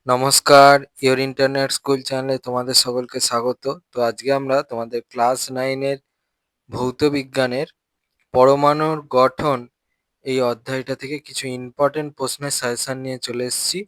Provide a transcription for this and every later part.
নমস্কার, your internet school চ্যানেলে তোমাদের সকলকে স্বাগত। তো আজকে আমরা তোমাদের ক্লাস 9 এর ভৌত বিজ্ঞানের পরমাণুর গঠন এই অধ্যায়টা থেকে কিছু ইম্পর্টেন্ট প্রশ্নের সাজেশন নিয়ে চলে এসেছি।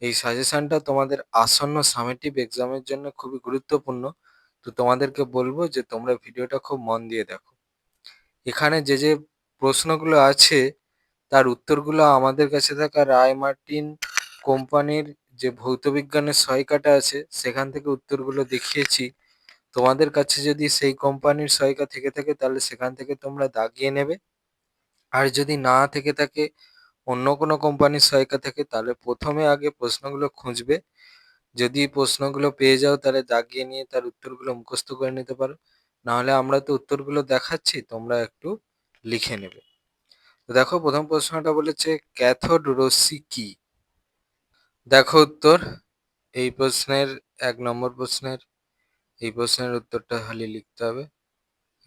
এই সাজেশনটা তোমাদের আসন্ন সামেটিভ এক্সামের জন্য খুবই গুরুত্বপূর্ণ। তো তোমাদেরকে বলবো যে তোমরা ভিডিওটা খুব মন দিয়ে দেখো। এখানে যে প্রশ্নগুলো আছে তার উত্তরগুলো আমাদের কাছে থাকা রায় মার্টিন কোম্পানির যে ভৌতবিজ্ঞানের সহায়িকাটা আছে সেখান থেকে উত্তরগুলো দেখিয়েছি। তোমাদের কাছে যদি সেই কোম্পানির সহায়িকা থেকে থাকে তাহলে সেখান থেকে তোমরা দাগিয়ে নেবে, আর যদি না থেকে থাকে অন্য কোনো কোম্পানির সহায়িকা থাকে তাহলে প্রথমে আগে প্রশ্নগুলো খুঁজবে। যদি প্রশ্নগুলো পেয়ে যাও তাহলে দাগিয়ে নিয়ে তার উত্তরগুলো মুখস্থ করে নিতে পারো। নাহলে আমরা তো উত্তরগুলো দেখাচ্ছি, তোমরা একটু লিখে নেবে। তো দেখো, প্রথম প্রশ্নটা বলেছে ক্যাথোড রশ্মি কি? দেখো উত্তর, এই প্রশ্নের 1 নম্বর প্রশ্নের এই প্রশ্নের উত্তরটা খালি লিখতে হবে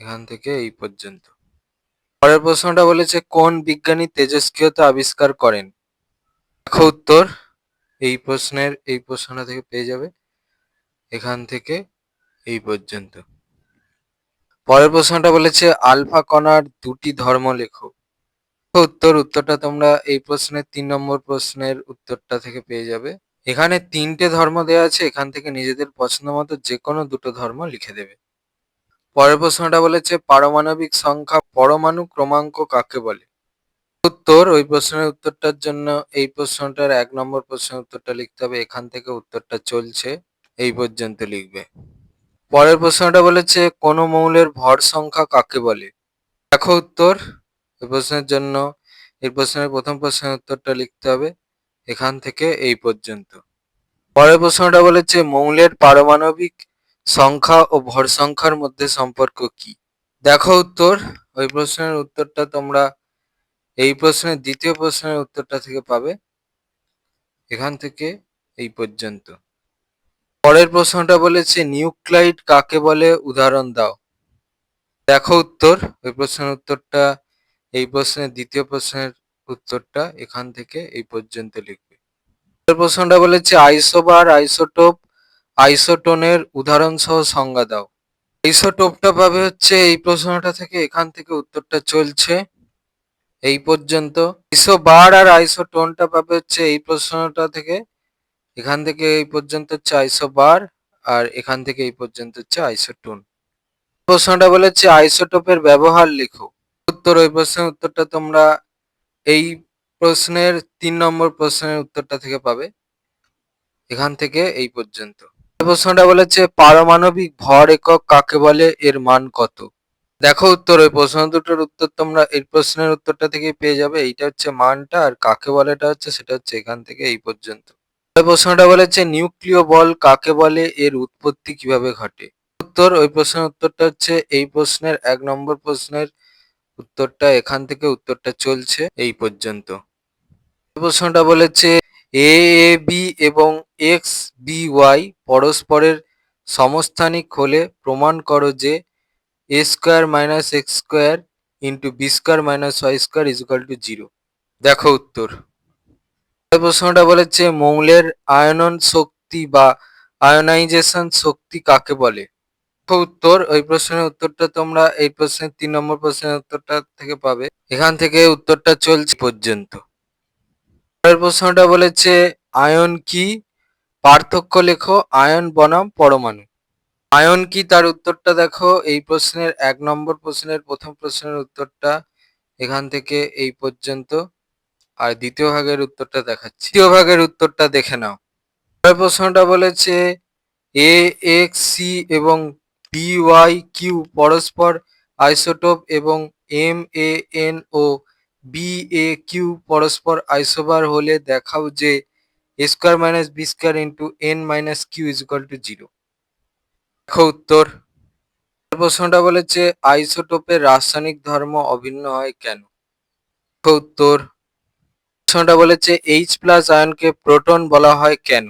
এখান থেকে এই পর্যন্ত। পরের প্রশ্নটা বলেছে কোন বিজ্ঞানী তেজস্ক্রিয়তা আবিষ্কার করেন? দেখো উত্তর, এই প্রশ্নটা থেকে পেয়ে যাবে এখান থেকে এই পর্যন্ত। পরের প্রশ্নটা বলেছে আলফা কণার দুটি ধর্ম লেখো। উত্তরটা তোমরা এই প্রশ্নের 3 নম্বর প্রশ্নের উত্তরটা থেকে পেয়ে যাবে। এখানে 3টে ধর্ম দেওয়া আছে, এখান থেকে নিজেদের পছন্দ মতো যে কোনো দুটো ধর্ম লিখে দেবে। পরের প্রশ্নটা বলেছে পারমাণবিক সংখ্যা পরমাণু ক্রমাঙ্ক কাকে বলে? ওই প্রশ্নের উত্তরটার জন্য এই প্রশ্নটার 1 নম্বর প্রশ্নের উত্তরটা লিখতে হবে, এখান থেকে উত্তরটা চলছে এই পর্যন্ত লিখবে। পরের প্রশ্নটা বলেছে কোন মৌলের ভর সংখ্যা কাকে বলে? দেখো উত্তর, এই প্রশ্নের জন্য এই প্রশ্নের প্রথম প্রশ্নের উত্তরটা লিখতে হবে এখান থেকে এই পর্যন্ত। পরের প্রশ্নটা বলেছে মৌলের পারমাণবিক সংখ্যা ও ভর সংখ্যার মধ্যে সম্পর্ক কি? দেখো উত্তর, ওই প্রশ্নের উত্তরটা তোমরা এই প্রশ্নের দ্বিতীয় প্রশ্নের উত্তরটা থেকে পাবে এখান থেকে এই পর্যন্ত। পরের প্রশ্নটা বলেছে নিউক্লাইড কাকে বলে উদাহরণ দাও। দেখো উত্তর, ওই প্রশ্নের উত্তরটা এই প্রশ্নের দ্বিতীয় প্রশ্নের উত্তরটা এখান থেকে এই পর্যন্ত লিখবে। পরের প্রশ্নটা বলেছে আইসোবার আইসোটোপ আইসোটোনের উদাহরণ সহ সংজ্ঞা দাও। আইসোটোপটা পাবে হচ্ছে এই প্রশ্নটা থেকে, এখান থেকে উত্তরটা চলছে এই পর্যন্ত। আইসোবার আর আইসোটোনটা পাবে হচ্ছে এই প্রশ্নটা থেকে, এখান থেকে এই পর্যন্ত হচ্ছে আইসোবার, আর এখান থেকে এই পর্যন্ত হচ্ছে আইসোটোন। প্রশ্নটা বলেছে আইসোটোপের ব্যবহার লেখো। ওই প্রশ্নের উত্তরটা তোমরা এই প্রশ্নের 3 নম্বর প্রশ্নের উত্তরটা থেকে পাবে এখান থেকে এই পর্যন্ত। প্রশ্নটা বলেছে পারমাণবিক ভর একক কাকে বলে, এর মান কত? দেখো উত্তর, ওই প্রশ্ন দুটোর উত্তর তোমরা এই প্রশ্নের উত্তরটা থেকে পেয়ে যাবে। এইটা হচ্ছে মানটা, আর কাকে বলেটা হচ্ছে সেটা হচ্ছে এখান থেকে এই পর্যন্ত। প্রশ্নটা বলেছে নিউক্লিয় বল কাকে বলে, এর উৎপত্তি কিভাবে ঘটে? ওই প্রশ্নের উত্তরটা হচ্ছে এই প্রশ্নের 1 নম্বর প্রশ্নের উত্তরটা, এখান থেকে উত্তরটা চলছে এই পর্যন্ত। প্রশ্নটা বলেছে এ এ বি এবং এক্স বি ওয়াই পরস্পরের সমস্থানিক হলে প্রমাণ করো যে a square minus X square into B square minus Y square is equal to 0। দেখো উত্তর, প্রশ্নটা বলেছে মৌলের আয়নন শক্তি বা আয়নাইজেশন শক্তি কাকে বলে? উত্তর, ওই প্রশ্নের উত্তরটা তোমরা এই প্রশ্নের 3 নম্বর প্রশ্নের উত্তরটা থেকে পাবে এখান থেকে উত্তরটা চলছে পর্যন্ত। পরের প্রশ্নটা বলেছে আয়ন কি, পার্থক্য লেখো আয়ন বনাম পরমাণু। আয়ন কি তার উত্তরটা দেখো এই প্রশ্নের 1 নম্বর প্রশ্নের প্রথম প্রশ্নের উত্তরটা এখান থেকে এই পর্যন্ত, আর দ্বিতীয় ভাগের উত্তরটা দেখাচ্ছি, দ্বিতীয় ভাগের উত্তরটা দেখে নাও। পরের প্রশ্নটা বলেছে এ এক্স সি এবং বি ওয়াই কিউ পরস্পর আইসোটোপ এবং এম এ এন ও বি এ কিউ পরস্পর আইসোবার হলে দেখাও যে A square minus B square into N minus Q is equal to 0। দেখো উত্তর, প্রশ্নটা বলেছে আইসোটোপের রাসায়নিক ধর্ম অভিন্ন হয় কেন? উত্তর, প্রশ্নটা বলেছে এইচ প্লাস আয়নকে প্রোটন বলা হয় কেন?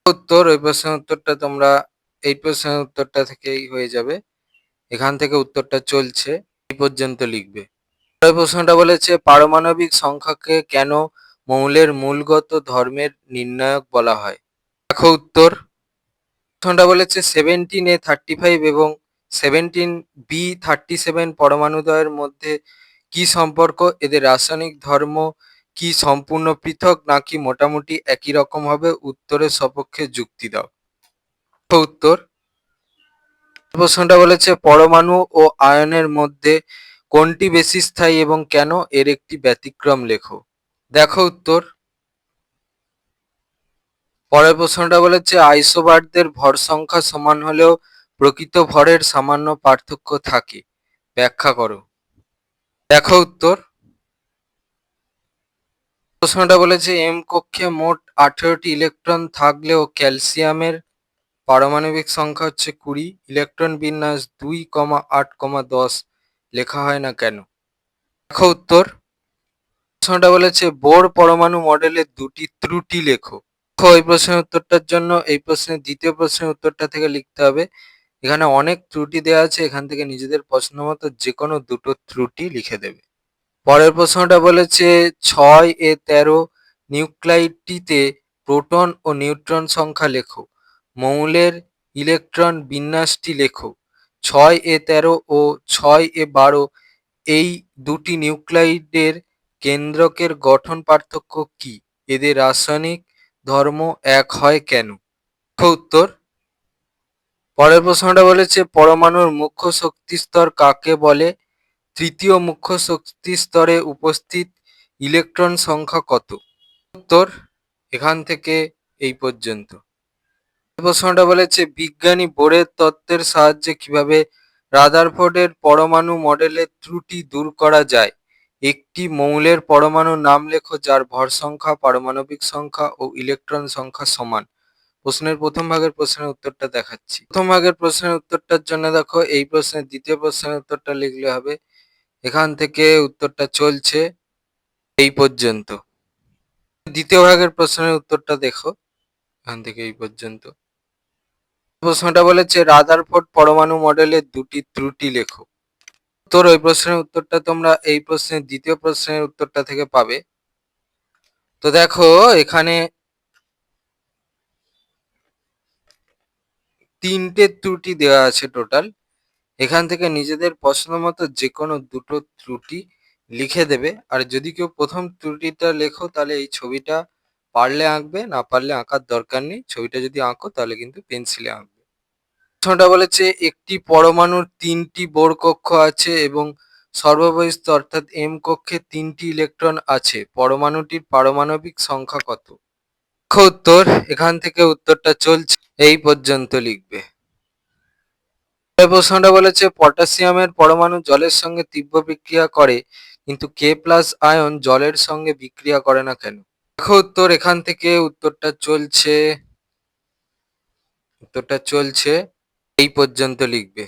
ওই প্রশ্নের উত্তরটা তোমরা এই প্রশ্নের উত্তরটা থেকেই হয়ে যাবে, এখান থেকে উত্তরটা চলছে এই পর্যন্ত লিখবে। প্রশ্নটা বলেছে পারমাণবিক সংখ্যাকে কেন মৌলের মূলগত ধর্মের নির্ণায়ক বলা হয়? দেখো উত্তর। প্রশ্নটা বলেছে 17A35 এবং 17B37 পরমাণুদ্বয়ের মধ্যে কি সম্পর্ক? এদের রাসায়নিক ধর্ম কি সম্পূর্ণ পৃথক নাকি মোটামুটি একই রকম হবে? উত্তরের সপক্ষে যুক্তি দাও। উত্তর। প্রশ্নটা বলেছে পরমাণু ও আয়নের মধ্যে কোনটি বেশি স্থায়ী এবং কেন? এর একটি ব্যতিক্রম লেখো। দেখো উত্তর। পরের প্রশ্নটা বলেছে আইসোবারদের ভর সংখ্যা সমান হলেও প্রকৃত ভরের সামান্য পার্থক্য থাকে, ব্যাখ্যা করো। দেখো উত্তর। প্রশ্নটা বলেছে এম কক্ষে মোট 18টি ইলেকট্রন থাকলেও ক্যালসিয়ামের পারমাণবিক সংখ্যা হচ্ছে 20, ইলেকট্রন বিন্যাস 2,8,10 লেখা হয় না কেন? দেখো উত্তর। প্রশ্নটা বলেছে বোর পরমাণু মডেলের দুটি ত্রুটি লেখো। এই প্রশ্নের উত্তরটার জন্য এই প্রশ্নের দ্বিতীয় প্রশ্নের উত্তরটা থেকে লিখতে হবে। এখানে অনেক ত্রুটি দেওয়া আছে, এখান থেকে নিজেদের পছন্দ মতো যে কোনো দুটো ত্রুটি লিখে দেবে। পরের প্রশ্নটা বলেছে 6A13 নিউক্লাইডটিতে প্রোটন ও নিউট্রন সংখ্যা লেখো। মৌলের ইলেকট্রন বিন্যাসটি লেখো। 6A13 ও 6A12 এই দুটি নিউক্লাইডের কেন্দ্রকের গঠন পার্থক্য কি? এদের রাসায়নিক ধর্ম এক হয় কেন? উত্তর। পরের প্রশ্নটা বলেছে পরমাণুর মুখ্য শক্তি স্তর কাকে বলে? তৃতীয় মুখ্য শক্তি স্তরে উপস্থিত ইলেকট্রন সংখ্যা কত? উত্তর। এখান থেকে এই পর্যন্ত। প্রশ্নটা বলেছে বিজ্ঞানী বোরের তত্ত্বের সাহায্যে কিভাবে রাদারফোর্ডের পরমাণু মডেলের ত্রুটি দূর করা যায়? একটি মৌলের পরমাণুর নাম লেখো যার ভর সংখ্যা, পারমাণবিক সংখ্যা ও ইলেকট্রন সংখ্যা সমান। প্রশ্নের প্রথম ভাগের প্রশ্নের উত্তরটা দেখাচ্ছি। প্রথম ভাগের প্রশ্নের উত্তরটার জন্য দেখো এই প্রশ্নের দ্বিতীয় প্রশ্নের উত্তরটা লিখলে হবে। এখান থেকে উত্তরটা চলছে এই পর্যন্ত। দ্বিতীয় ভাগের প্রশ্নের উত্তরটা দেখো, এখান থেকে এই পর্যন্ত। প্রশ্নটা বলেছে রাদারফোর্ড পরমাণু মডেলের দুটি ত্রুটি লেখো। উত্তর। ওই প্রশ্নের উত্তরটা তোমরা এই প্রশ্নের দ্বিতীয় প্রশ্নের উত্তরটা থেকে পাবে। তো দেখো এখানে তিনটে ত্রুটি দেওয়া আছে টোটাল। এখান থেকে নিজেদের পছন্দ মতো যে কোনো দুটো ত্রুটি লিখে দেবে। আর যদি কেউ প্রথম ত্রুটিটা লেখো তাহলে এই ছবিটা পারলে আঁকবে, না পারলে আঁকার দরকার নেই। ছবিটা যদি আঁকো তাহলে কিন্তু পেন্সিলে আঁকবে। প্রশ্নটা বলেছে একটি পরমাণুর 3টি বোর কক্ষ আছে এবং সর্ববহিস্থ অর্থাৎ এম কক্ষে 3টি ইলেকট্রন আছে। পরমাণুটির পারমাণবিক সংখ্যা কত? উত্তর। এখান থেকে উত্তরটা চলছে এই পর্যন্ত লিখবে। প্রশ্নটা বলেছে পটাশিয়ামের পরমাণু জলের সঙ্গে তীব্র বিক্রিয়া করে কিন্তু K+ আয়ন জলের সঙ্গে বিক্রিয়া করে না কেন? দেখো উত্তর। এখান থেকে উত্তরটা চলছে এই পর্যন্ত লিখবে।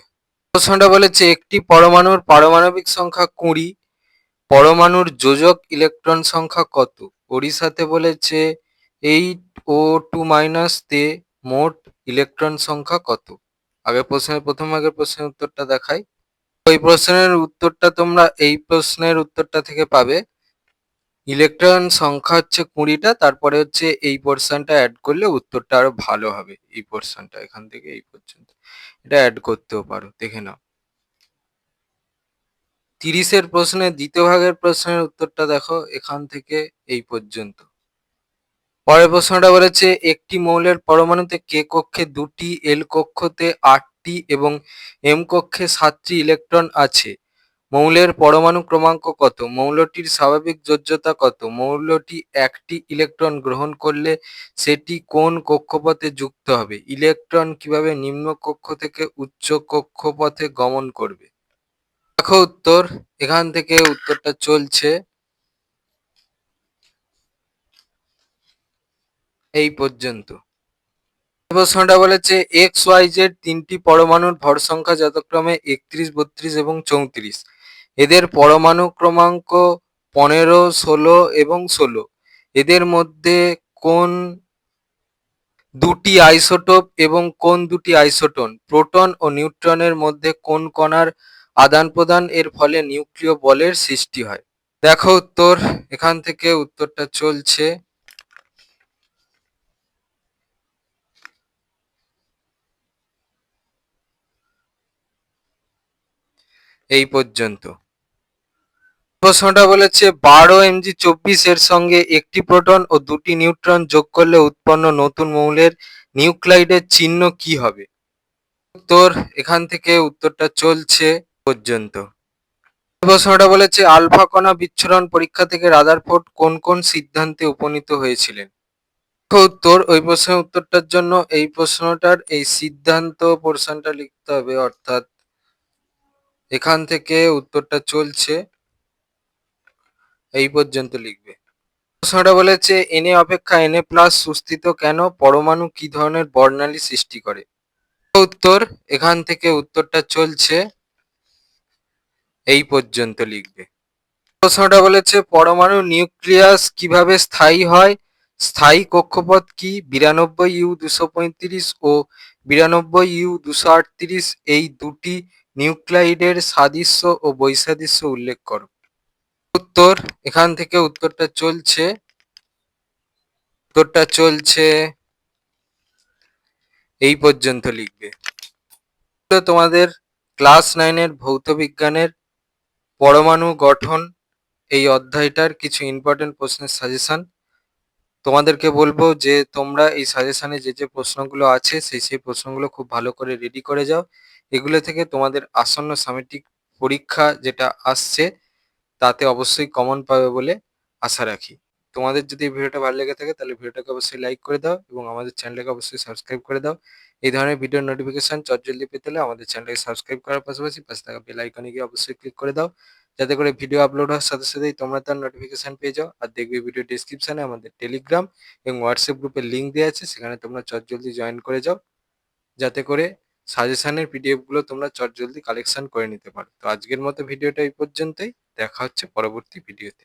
প্রশ্নটা বলেছে একটি পরমাণুর পারমাণবিক সংখ্যা 20, পরমাণুর যোজক ইলেকট্রন সংখ্যা কত? ওরই সাথে বলেছে 8O2- তে মোট ইলেকট্রন সংখ্যা কত? প্রথম ভাগের প্রশ্নের উত্তরটা দেখাই। ওই প্রশ্নের উত্তরটা তোমরা এই প্রশ্নের উত্তরটা থেকে পাবে। ইলেকট্রন সংখ্যা হচ্ছে 20টা, তারপরে হচ্ছে এই পোর্শনটা অ্যাড করলে উত্তরটা আরো ভালো হবে। এই পোর্শনটা এখান থেকে এই পর্যন্ত এটা অ্যাড করতেও পারো, দেখে নাও। 30-এর প্রশ্নের দ্বিতীয় ভাগের প্রশ্নের উত্তরটা দেখো এখান থেকে এই পর্যন্ত। পরের প্রশ্নটা বলেছে একটি মৌলের পরমাণুতে K কক্ষে 2টি, L কক্ষতে 8টি এবং M কক্ষে 7টি ইলেকট্রন আছে। মৌলের পরমাণু ক্রমাঙ্ক কত? মৌলটির স্বাভাবিক যোজ্যতা কত? মৌলটি একটি ইলেকট্রন গ্রহণ করলে সেটি কোন কক্ষপথে যুক্ত হবে? ইলেকট্রন কিভাবে নিম্ন কক্ষ থেকে উচ্চ কক্ষপথে গমন করবে? দেখো উত্তর। এখান থেকে উত্তরটা চলছে এই পর্যন্ত। প্রশ্নটা বলেছে XYZ 3টি পরমাণুর ভর সংখ্যা যথাক্রমে 31, 32 এবং 34। এদের পরমাণু ক্রমাঙ্ক 15, 16 এবং 16। এদের মধ্যে কোন দুটি আইসোটোপ এবং কোন দুটি আইসোটোন? প্রোটন ও নিউট্রনের মধ্যে কোন কণার আদান প্রদান এর ফলে নিউক্লিয় বলের সৃষ্টি হয়? দেখো উত্তর, এখান থেকে উত্তরটা চলছে। এই পর্যন্ত। প্রশ্নটা বলেছে 12 mg 24 এর সঙ্গে একটি প্রোটন ও দুটি নিউট্রন যোগ করলে উৎপন্ন নতুন মৌলের নিউক্লাইডের চিহ্ন কি হবে? উত্তর, এখান থেকে উত্তরটা চলছে পর্যন্ত। প্রশ্নটা বলেছে আলফা কণা বিচ্ছুরণ পরীক্ষা থেকে রাদারফোর্ড কোন কোন সিদ্ধান্তে উপনীত হয়েছিলেন? উত্তর, ওই প্রশ্নের উত্তরটার জন্য এই প্রশ্নটার এই সিদ্ধান্ত পোর্শনটা লিখতে হবে, অর্থাৎ এখান থেকে উত্তরটা চলছে এই পর্যন্ত লিখবে। প্রশ্নটা বলেছে Na অপেক্ষা Na+ সুস্থিত কেন? পরমাণু কি ধরনের বর্ণালী সৃষ্টি করে? উত্তর, এখান থেকে উত্তরটা চলছে এই পর্যন্ত লিখবে। প্রশ্নটা বলেছে পরমাণু নিউক্লিয়াস কিভাবে স্থায়ী হয়? স্থায়ী কক্ষপথ কি? 92U235 ও 92U238 এই দুটি নিউক্লাইডের সাদৃশ্য ও বৈসাদৃশ্য উল্লেখ করো। উত্তর, এখান থেকে উত্তরটা চলছে এই পর্যন্ত লিখবে। তোমাদের ক্লাস 9-এর ভৌত বিজ্ঞানের পরমাণু গঠন এই অধ্যায়টার কিছু ইম্পর্টেন্ট প্রশ্নের সাজেশন। তোমাদেরকে বলবো যে তোমরা এই সাজেশনে যে যে প্রশ্নগুলো আছে সেই প্রশ্নগুলো খুব ভালো করে রেডি করে যাও। এগুলো থেকে তোমাদের আসন্ন সামেটিক পরীক্ষা যেটা আসছে তাতে অবশ্যই কমন পাবে বলে আশা রাখি। তোমাদের যদি এই ভিডিওটা ভালো লেগে থাকে তাহলে ভিডিওটাকে অবশ্যই লাইক করে দাও এবং আমাদের চ্যানেলটাকে অবশ্যই সাবস্ক্রাইব করে দাও। এই ধরনের ভিডিওর নোটিফিকেশন চটজলদি পেতে হলে আমাদের চ্যানেলটাকে সাবস্ক্রাইব করার পাশাপাশি পাশে থাকা বেল আইকনে গিয়ে অবশ্যই ক্লিক করে দাও, যাতে করে ভিডিও আপলোড হওয়ার সাথে সাথেই তোমরা তার নোটিফিকেশন পেয়ে যাও। আর দেখবে ভিডিও ডেসক্রিপশনে আমাদের টেলিগ্রাম এবং হোয়াটসঅ্যাপ গ্রুপের লিঙ্ক দেওয়া আছে, সেখানে তোমরা চটজলদি জয়েন করে যাও, যাতে করে সাজেশনের পিডিএফ গুলো তোমরা চটজলদি কালেকশন করে নিতে পারো। তো আজকের মতো ভিডিওটা এই পর্যন্তই। দেখা হচ্ছে পরবর্তী ভিডিওতে।